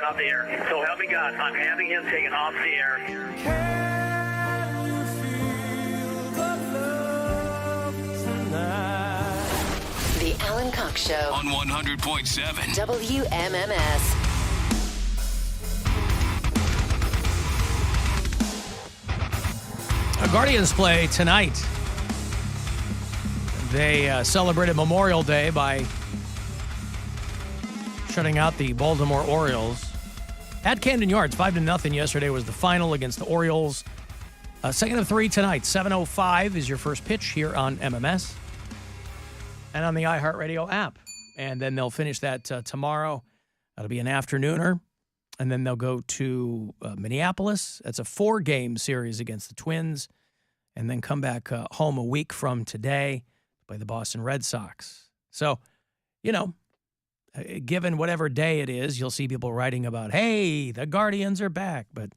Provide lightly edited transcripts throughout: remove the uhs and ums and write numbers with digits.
off the air. So help me God, I'm having him taken off the air. Can you feel the love tonight? The Alan Cox Show on 100.7 WMMS. Guardians play tonight. They celebrated Memorial Day by shutting out the Baltimore Orioles at Camden Yards. 5-0 yesterday was the final against the Orioles. Second of 3 tonight. 7:05 is your first pitch here on MMS and on the iHeartRadio app. And then they'll finish that tomorrow. That'll be an afternooner. And then they'll go to Minneapolis. That's a 4-game series against the Twins. And then come back home a week from today to play the Boston Red Sox. So, you know, given whatever day it is, you'll see people writing about, hey, the Guardians are back. But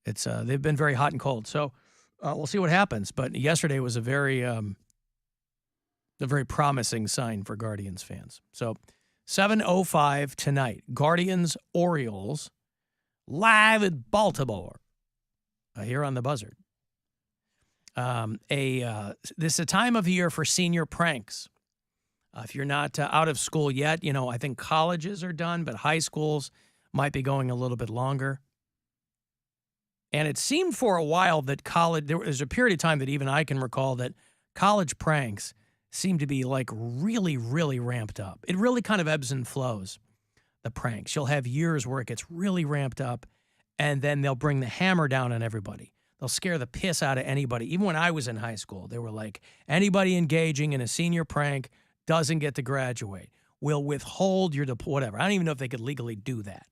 it's they've been very hot and cold. So we'll see what happens. But yesterday was a very promising sign for Guardians fans. So 7:05 tonight, Guardians Orioles live at Baltimore here on the Buzzard. This is a time of year for senior pranks. If you're not out of school yet, you know, I think colleges are done, but high schools might be going a little bit longer. And it seemed for a while that there was a period of time that even I can recall that college pranks seem to be like really, really ramped up. It really kind of ebbs and flows, the pranks. You'll have years where it gets really ramped up, and then they'll bring the hammer down on everybody. They'll scare the piss out of anybody. Even when I was in high school, they were like, anybody engaging in a senior prank doesn't get to graduate. We'll withhold your whatever. I don't even know if they could legally do that.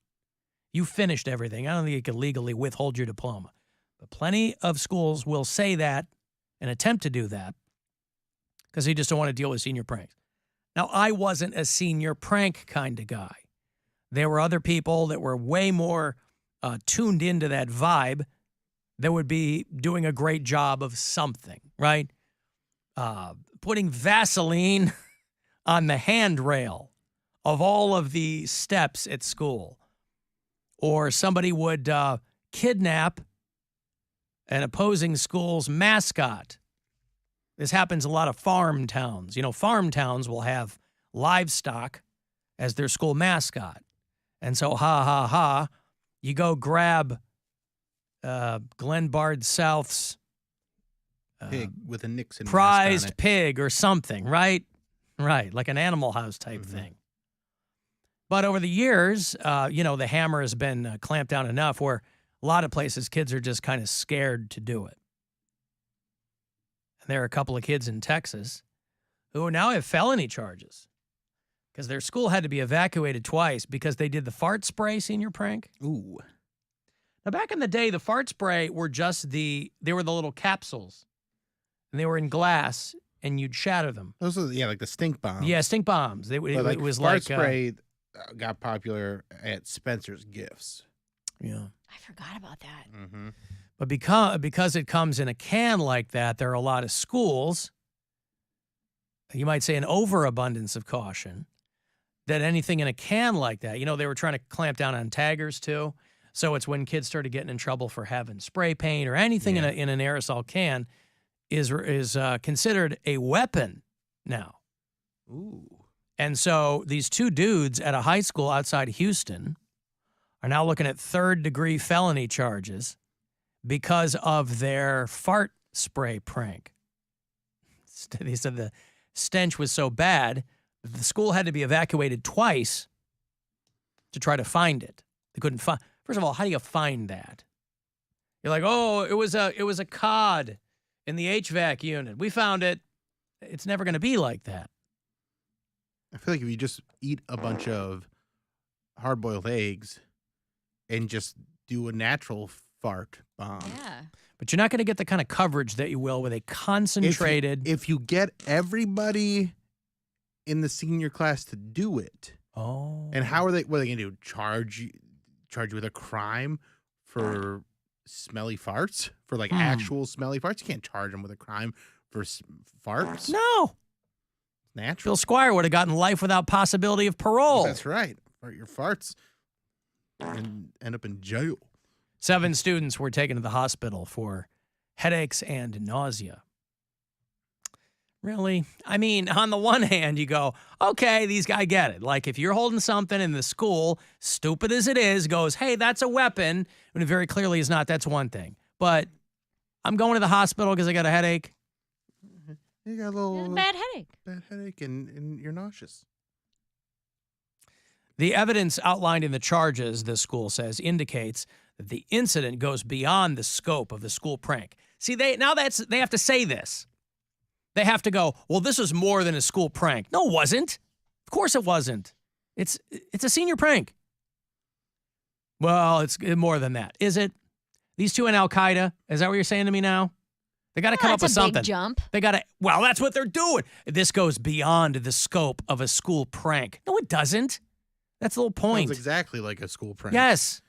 You finished everything. I don't think you could legally withhold your diploma. But plenty of schools will say that and attempt to do that, because they just don't want to deal with senior pranks. Now, I wasn't a senior prank kind of guy. There were other people that were way more tuned into that vibe that would be doing a great job of something, right? Putting Vaseline on the handrail of all of the steps at school. Or somebody would kidnap an opposing school's mascot. This happens in a lot of farm towns. You know, farm towns will have livestock as their school mascot. And so, you go grab Glen Bard South's pig with a Nixon prized mask on it. pig or something, right? Right, like an Animal House type thing. But over the years, you know, the hammer has been clamped down enough where a lot of places kids are just kind of scared to do it. And there are a couple of kids in Texas who now have felony charges because their school had to be evacuated twice because they did the fart spray senior prank. Ooh. Now, back in the day, the fart spray were just they were the little capsules. And they were in glass, and you'd shatter them. Those are, like the stink bombs. Yeah, stink bombs. It was fart like spray got popular at Spencer's Gifts. Yeah. I forgot about that. Mm-hmm. But because it comes in a can like that, there are a lot of schools, you might say an overabundance of caution, that anything in a can like that, you know, they were trying to clamp down on taggers too. So it's when kids started getting in trouble for having spray paint or anything in an aerosol can is considered a weapon now. Ooh. And so these two dudes at a high school outside Houston are now looking at third-degree felony charges because of their fart spray prank. They said the stench was so bad that the school had to be evacuated twice to try to find it. They couldn't find. First of all, how do you find that? You're like, oh, it was a cod in the HVAC unit. We found it. It's never going to be like that. I feel like if you just eat a bunch of hard-boiled eggs and just do a natural fart bomb. Yeah. But you're not going to get the kind of coverage that you will with a concentrated. If you get everybody in the senior class to do it. Oh. And what are they going to do? Charge you with a crime for smelly farts? For like actual smelly farts? You can't charge them with a crime for farts. No. Natural. Bill Squire would have gotten life without possibility of parole. That's right. Or your farts. and end up in jail. 7 students were taken to the hospital for headaches and nausea. Really? I mean, on the one hand, you go, okay, these guys get it. Like, if you're holding something in the school, stupid as it is, goes, hey, that's a weapon, when it very clearly is not, that's one thing. But I'm going to the hospital because I got a headache. You got a little Bad headache. bad headache and you're nauseous. The evidence outlined in the charges, the school says, indicates that the incident goes beyond the scope of the school prank. See, they have to say this. They have to go, well, this was more than a school prank. No, it wasn't. Of course it wasn't. It's a senior prank. Well, it's more than that. Is it? These two in Al-Qaeda, is that what you're saying to me now? They got to come up with something. That's a big jump. They got to, well, that's what they're doing. This goes beyond the scope of a school prank. No, it doesn't. That's the whole point. Sounds exactly like a school prank. Yes.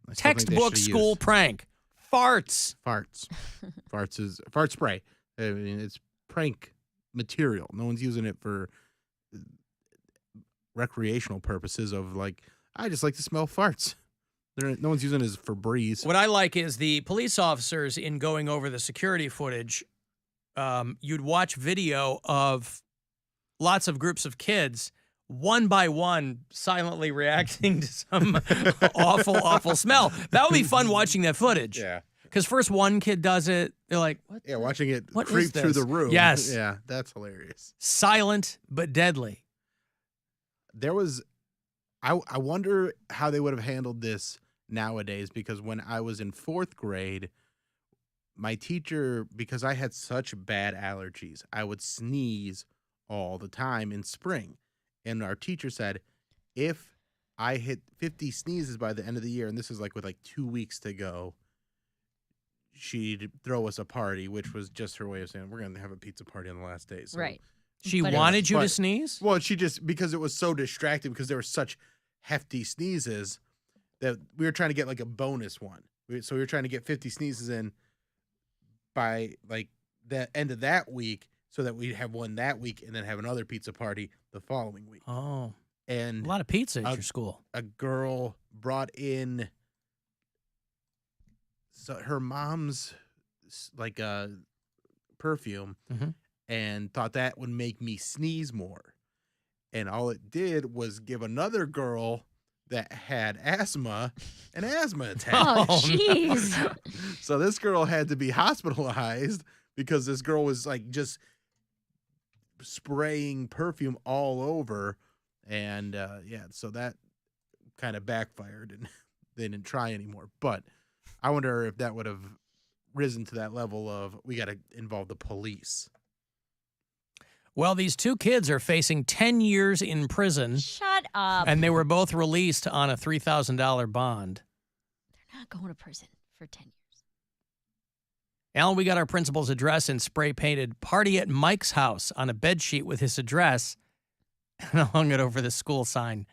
I still think they Textbook should've school used prank. Farts. Fart spray. I mean, it's prank material. No one's using it for recreational purposes of like, I just like to smell farts. No one's using it as Febreze. What I like is the police officers, in going over the security footage, you'd watch video of lots of groups of kids, one by one, silently reacting to some awful smell. That would be fun watching that footage. Yeah. Because first one kid does it, they're like, what? Yeah, watching it What creep is through this? the room. Yes. Yeah, that's hilarious. Silent but deadly. There was, I wonder how they would have handled this nowadays, because when I was in 4th grade, my teacher, because I had such bad allergies, I would sneeze all the time in spring. And our teacher said, if I hit 50 sneezes by the end of the year, and this is like with like 2 weeks to go, she'd throw us a party, which was just her way of saying, we're going to have a pizza party on the last day. So, Right. She But it wanted was- you to but- sneeze? Well, she just, because it was so distracting, because there were such hefty sneezes, that we were trying to get like a bonus one. So we were trying to get 50 sneezes in by like the end of that week, so that we'd have one that week and then have another pizza party the following week. Oh, And a lot of pizza at your school. a girl brought in her mom's like perfume, Mhm. and thought that would make me sneeze more. And all it did was give another girl that had asthma an asthma attack. Oh, Oh, jeez. So this girl had to be hospitalized because this girl was like just spraying perfume all over. And yeah, so that kind of backfired and they didn't try anymore. But I wonder if that would have risen to that level of, we got to involve the police. Well, these two kids are facing 10 years in prison, Shut up. and they were both released on a $3,000 bond. They're not going to prison for 10 years. Alan, we got our principal's address and spray-painted "Party at Mike's House" on a bedsheet with his address, and hung it over the school sign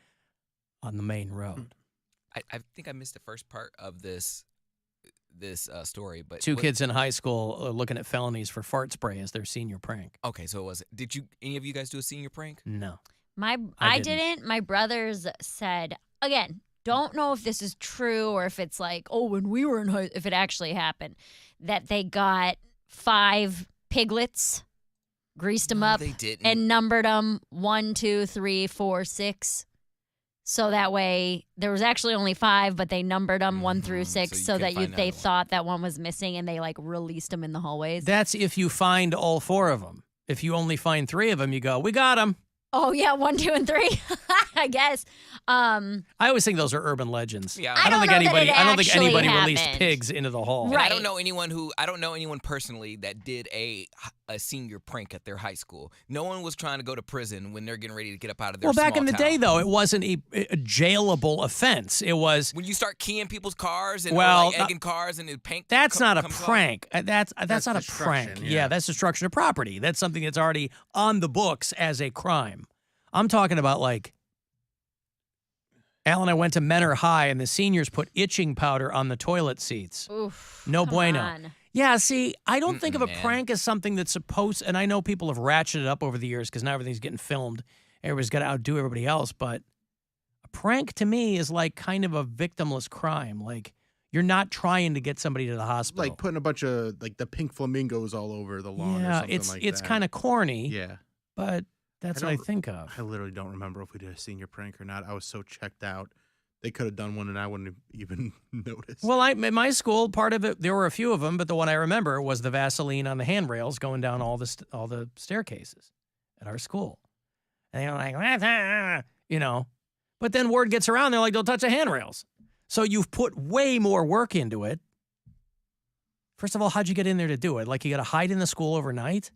on the main road. I think I missed the first part of this story, but Two kids in high school looking at felonies for fart spray as their senior prank. Okay, so it was. Did any of you guys do a senior prank? No. I I didn't. My brothers said, again, don't know if this is true or if it's like, oh, when we were in high, if it actually happened, that they got 5 piglets, greased them No, up, they didn't. and numbered them 1, 2, 3, 4, 6. So that way, there was actually only 5, but they numbered them 1 through 6, you so can that find they another one. thought that one was missing, and they like released them in the hallways. That's if you find all 4 of them. If you only find 3 of them, you go, we got them. Oh yeah, 1, 2, and 3. I guess. I always think those are urban legends. Yeah, I don't know that it I don't think actually anybody released happened. pigs into the hall. And Right. I don't know anyone personally that did a senior prank at their high school. No one was trying to go to prison when they're getting ready to get up out of their Well, back small in the town. day, though, it wasn't a jailable offense. It was, When you start keying people's cars and Well, like egging cars and the paint that's not a comes off. prank. That's not a prank. destruction, Yeah, yeah. that's destruction of property. That's something that's already on the books as a crime. I'm talking about like, Al and I went to Menor High, and the seniors put itching powder on the toilet seats. Oof. No come bueno. on. Yeah, see, I don't think of a man. prank as something that's supposed, and I know people have ratcheted up over the years because now everything's getting filmed. Everybody's got to outdo everybody else, but a prank to me is like kind of a victimless crime. Like you're not trying to get somebody to the hospital. Like putting a bunch of like the pink flamingos all over the lawn or something like that. It's kind of corny. Yeah. But that's what I think of. I literally don't remember if we did a senior prank or not. I was so checked out. They could have done one and I wouldn't have even noticed. Well, in my school, part of it, there were a few of them, but the one I remember was the Vaseline on the handrails going down all the staircases at our school. And they were like, you know. But then word gets around, they're like, don't touch the handrails. So you've put way more work into it. First of all, how'd you get in there to do it? Like you got to hide in the school overnight?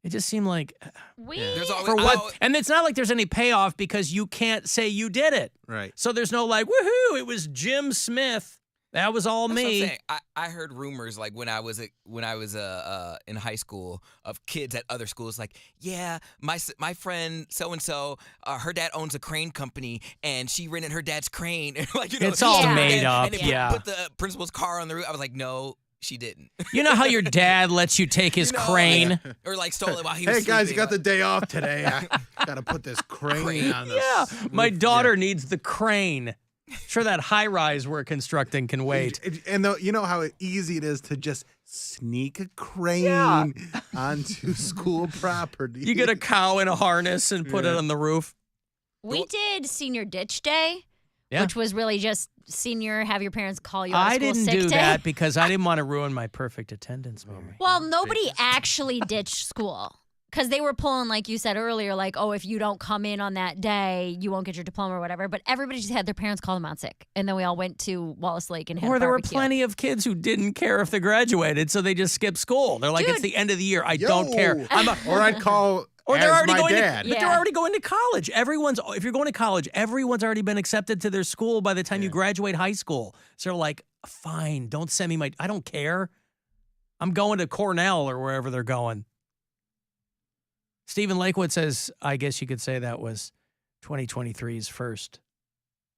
It just seemed like There's always, for what? And it's not like there's any payoff because you can't say you did it. Right. So there's no like, woohoo, it was Jim Smith. That was all That's what I'm me. saying. I heard rumors like when I was in high school of kids at other schools like, yeah, my friend so and so, her dad owns a crane company and she rented her dad's crane. Like, you know, It's all she- made up, And they yeah. put the principal's car on the roof. I was like, no, she didn't. You know how your dad lets you take his You know, crane? Or like stole it while he was Hey guys, you sleeping. got the day off today. I gotta put this crane on this. Yeah, my roof. daughter needs the crane. Sure, that high rise we're constructing can wait. And you know how easy it is to just sneak a crane Yeah. onto school property. You get a cow in a harness and put it on the roof. We did senior ditch day, Yeah. which was really just senior, have your parents call you out of I school didn't sick do day. that because I didn't want to ruin my perfect attendance moment. Well, nobody actually ditched school because they were pulling, like you said earlier, like, oh, if you don't come in on that day, you won't get your diploma or whatever. But everybody just had their parents call them out sick. And then we all went to Wallace Lake and had Or a there were barbecue. plenty of kids who didn't care if they graduated, so they just skipped school. They're like, it's Dude. the end of the year. I don't care. Or I'd call Or they're as already my going dad. to, but they're Yeah. already going to college. If you're going to college, everyone's already been accepted to their school by the time you graduate high school. So they're like, fine, don't send me I don't care. I'm going to Cornell or wherever they're going. Stephen Lakewood says, I guess you could say that was 2023's first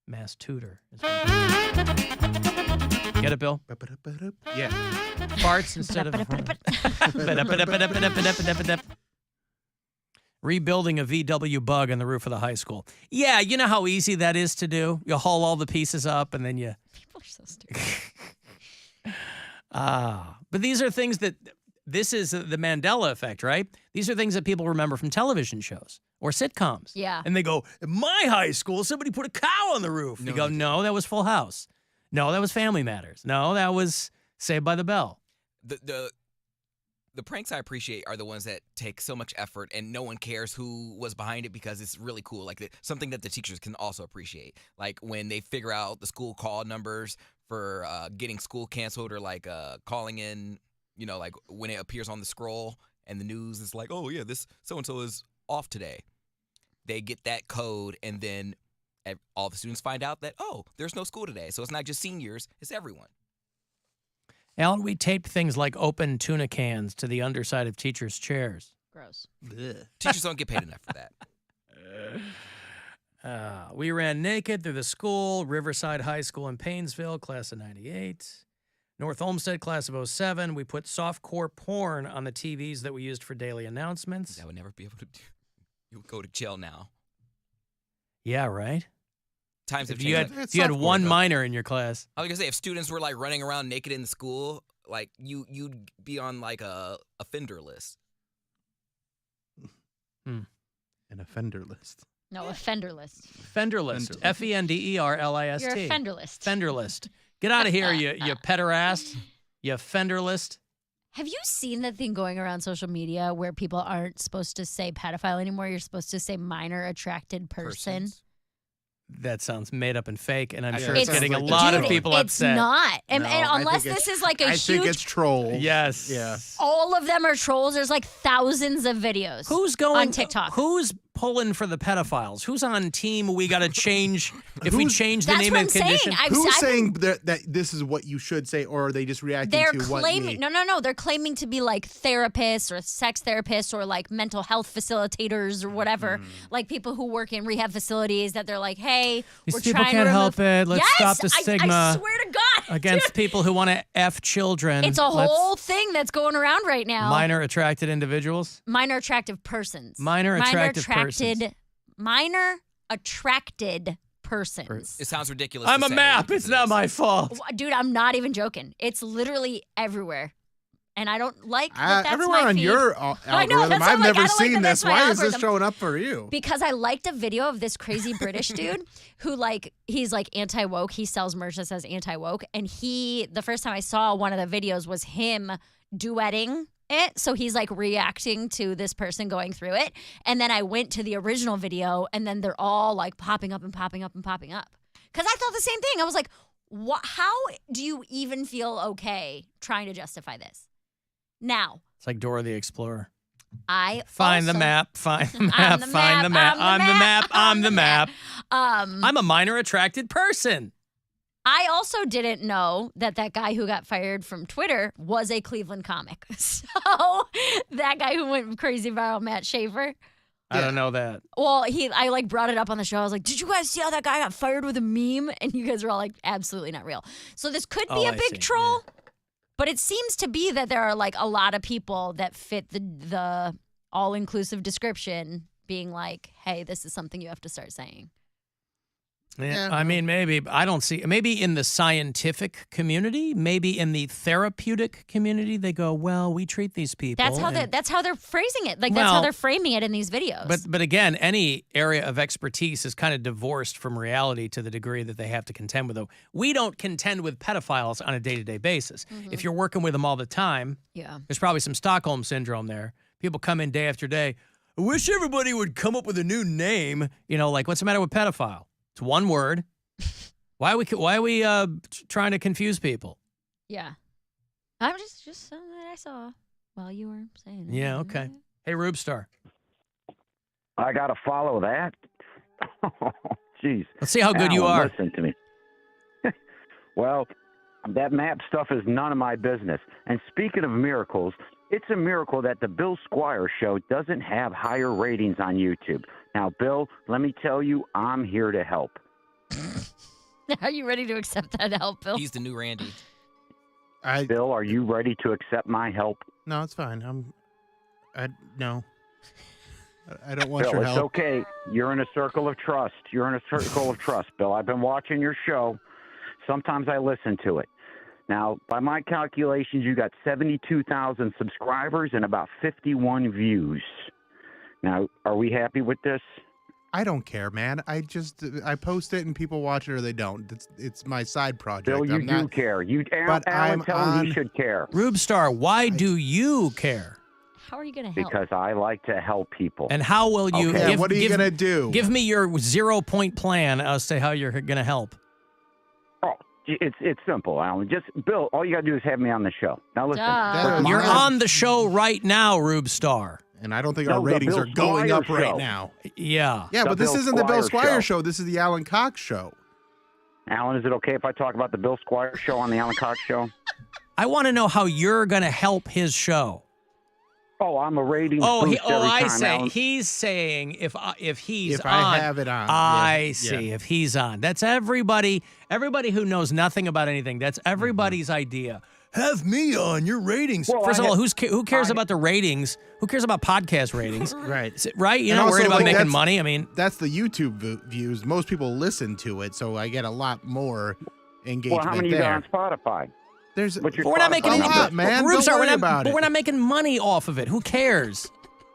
mass tutor. Get it, Bill? Yeah. Farts instead of rebuilding a VW bug on the roof of the high school. Yeah, you know how easy that is to do? You haul all the pieces up and then you... People are so stupid. But these are things that... This is the Mandela effect, right? These are things that people remember from television shows or sitcoms. Yeah. And they go, in my high school, somebody put a cow on the roof. You go, no, that was Full House. No, that was Family Matters. No, that was Saved by the Bell. The pranks I appreciate are the ones that take so much effort and no one cares who was behind it because it's really cool. Like something that the teachers can also appreciate. Like when they figure out the school call numbers for getting school canceled or like calling in, you know, like when it appears on the scroll and the news is like, oh yeah, this so-and-so is off today. They get that code and then all the students find out that, oh, there's no school today. So it's not just seniors, it's everyone. Alan, we taped things like open tuna cans to the underside of teachers' chairs. Gross. Teachers don't get paid enough for that. We ran naked through the school, Riverside High School in Paynesville, class of 98. North Olmsted, class of 07. We put softcore porn on the TVs that we used for daily announcements. That would never be able to do. You would go to jail now. Yeah, right? Times have If you changed. had, you had one minor in your class. I was gonna say, if students were like running around naked in the school, like you'd be on like a offender list. An offender list. No, offender list. Fender list. Fenderlist. You're a fender list. Fender list. Get out of here, you pederast. You fender list. Have you seen that thing going around social media where people aren't supposed to say pedophile anymore? You're supposed to say minor attracted person. Persons. That sounds made up and fake, and I'm sure It it's sounds getting a like lot Dude, of people it's upset. not. And, No, and I unless think this is like a I huge... think it's trolls. Yes. Yeah. all of them are trolls. There's like thousands of videos Who's going on TikTok. Who's pulling for the pedophiles? Who's on team? We got to change. If we change the That's name what I'm and condition. saying. Who's I've saying that this is what you should say, or are they just reacting They're to what claiming me? no. They're claiming to be like therapists or sex therapists or like mental health facilitators or whatever. Like people who work in rehab facilities that they're like, hey, These we're people trying can't to help remove... it. Let's yes, stop the stigma I swear to God, against dude, people who want to F children. it's a whole thing that's going around right now. minor attracted individuals. Minor attractive persons. Minor attracted persons. Minor attracted persons. It sounds ridiculous. I'm to a say, map. because It's it not is. my fault. Dude, I'm not even joking. It's literally everywhere. And I don't like that that's everywhere my on feed. your I know, algorithm. that's what I've I'm like, never I don't like seen that that's this. my Why is this algorithm. showing up for you? Because I liked a video of this crazy British dude who he's like anti-woke. He sells merch that says anti-woke. And the first time I saw one of the videos was him duetting it. So he's like reacting to this person going through it. And then I went to the original video and then they're all like popping up and popping up and popping up. Because I thought the same thing. I was like, how do you even feel okay trying to justify this? Now, It's like Dora the Explorer. I Find the also- map. Find the I'm map. the Find the map, map. I'm the map. I'm the map. Um, I'm a minor attracted person. I also didn't know that guy who got fired from Twitter was a Cleveland comic. So that guy who went crazy viral, Matt Schaefer. I don't know that. Well, I like brought it up on the show. I was like, "Did you guys see how that guy got fired with a meme?" And you guys were all like, "Absolutely not real." So this could be Oh, a I big see. troll, but it seems to be that there are like a lot of people that fit the all-inclusive description, being like, "Hey, this is something you have to start saying." Yeah, Yeah. I mean, maybe. I don't see. Maybe in the scientific community, maybe in the therapeutic community, they go, well, we treat these people. That's how and- that's how they're phrasing it. Like that's how Well, they're framing it in these videos. But again, any area of expertise is kind of divorced from reality to the degree that they have to contend with them. We don't contend with pedophiles on a day-to-day basis. If you're working with them all the time, yeah. there's probably some Stockholm syndrome there. People come in day after day. I wish everybody would come up with a new name. You know, like what's the matter with pedophile? It's one word. Why are we trying to confuse people? Yeah. I'm just something that I saw while you were saying it. Yeah, okay. Hey, Rubestar. I got to follow that. Jeez. Let's see how good you Alan, are. Listen to me. Well, that map stuff is none of my business. And speaking of miracles, it's a miracle that the Bill Squire show doesn't have higher ratings on YouTube. Now, Bill, let me tell you, I'm here to help. Are you ready to accept that help, Bill? He's the new Randy. Bill, are you ready to accept my help? No, it's fine. No. I don't want Bill, your it's help. okay. You're in a circle of trust. You're in a circle of trust, Bill. I've been watching your show. Sometimes I listen to it. Now, by my calculations, you got 72,000 subscribers and about 51 views. Now, are we happy with this? I don't care, man. I post it and people watch it or they don't. It's my side project. Bill, you I'm do not, care. but Alan, I'm tell him on- he should care Rubestar, why do you care? How are you going to help? because I like to help people. And how will you? Okay. Yeah, what are you gonna do? Give me your 0-point plan as to how you're going to help. Oh, it's simple, Alan. Just Bill, all you got to do is have me on the show. Now listen. Duh. You're Yeah. on the show right now, Rubestar. And I don't think No, our the ratings Bill are going up Squire right show. now. Yeah. Yeah, The but this Bill isn't the Bill Squire Squire show. show. This is the Alan Cox Show. Alan, is it okay if I talk about the Bill Squire show on the Alan Cox Show? I want to know how you're going to help his show. Oh, I'm a ratings Oh, boost every I time, see. Alan. He's saying if he's If on, I have it on. I Yeah. see. Yeah. If he's on, that's everybody. Everybody who knows nothing about anything. That's everybody's idea. Have me on your ratings. Well, First I of all, have- who cares about the ratings? Who cares about podcast ratings? Right. Right? You're And not also, worried about like, making that's- money. I mean, That's the YouTube views. Most people listen to it, so I get a lot more engagement Well, how many you there. got on Spotify? There's What's your but we're not making Spotify any. A number? lot, man. Rubestar, Don't we're worry not, about but it. we're not making money off of it. Who cares?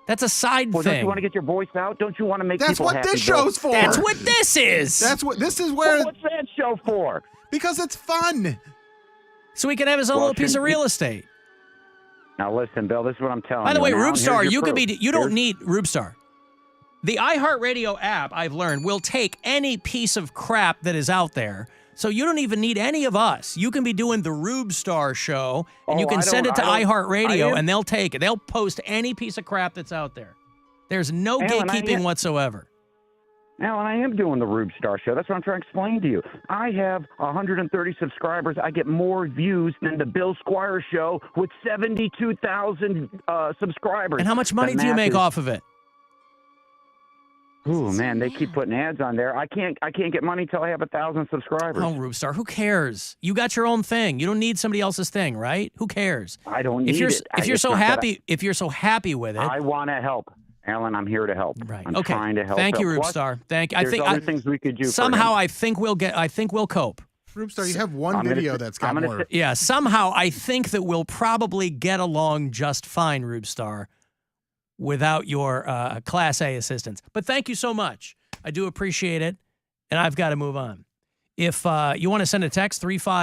That's a side Well, don't thing. you want to get your voice out? Don't you want to make That's people what happy? this Bill? show's for. That's what this is. This is where Well, what's that show for? because it's fun. So he can have his own Well, little piece of shouldn't real estate. Now listen, Bill. This is what I'm telling you. By the way, Now, Rubestar, here's you your could be. proof. You don't Here's- need Rubestar. The iHeartRadio app, I've learned, will take any piece of crap that is out there. So you don't even need any of us. You can be doing the Rubestar show, and you Oh, can I send it don't- to I don't- I iHeartRadio, am- and they'll take it. They'll post any piece of crap that's out there. There's no Alan, I gatekeeping am- whatsoever. Alan, I am doing the Rubestar show. That's what I'm trying to explain to you. I have 130 subscribers. I get more views than the Bill Squire show with 72,000 subscribers. And how much money The do you math make is- off of it? Ooh, man, they keep putting ads on there. I can't get money until I have 1,000 subscribers. Oh, Rubestar, who cares? You got your own thing. You don't need somebody else's thing, right? Who cares? I don't need If you're it. if you're It's so not that happy, if you're so happy with it, I want to help. Alan, I'm here to help. Right. I'm Okay. trying to help. Thank you, Plus, Rubestar. Thank you. I there's think other things we could do. somehow for him. I think we'll cope. Rubestar, you have one I'm gonna video say- that's got I'm gonna more. say- Yeah, somehow I think that we'll probably get along just fine, Rubestar, without your Class A assistance. But thank you so much. I do appreciate it, and I've got to move on. If you want to send a text, 35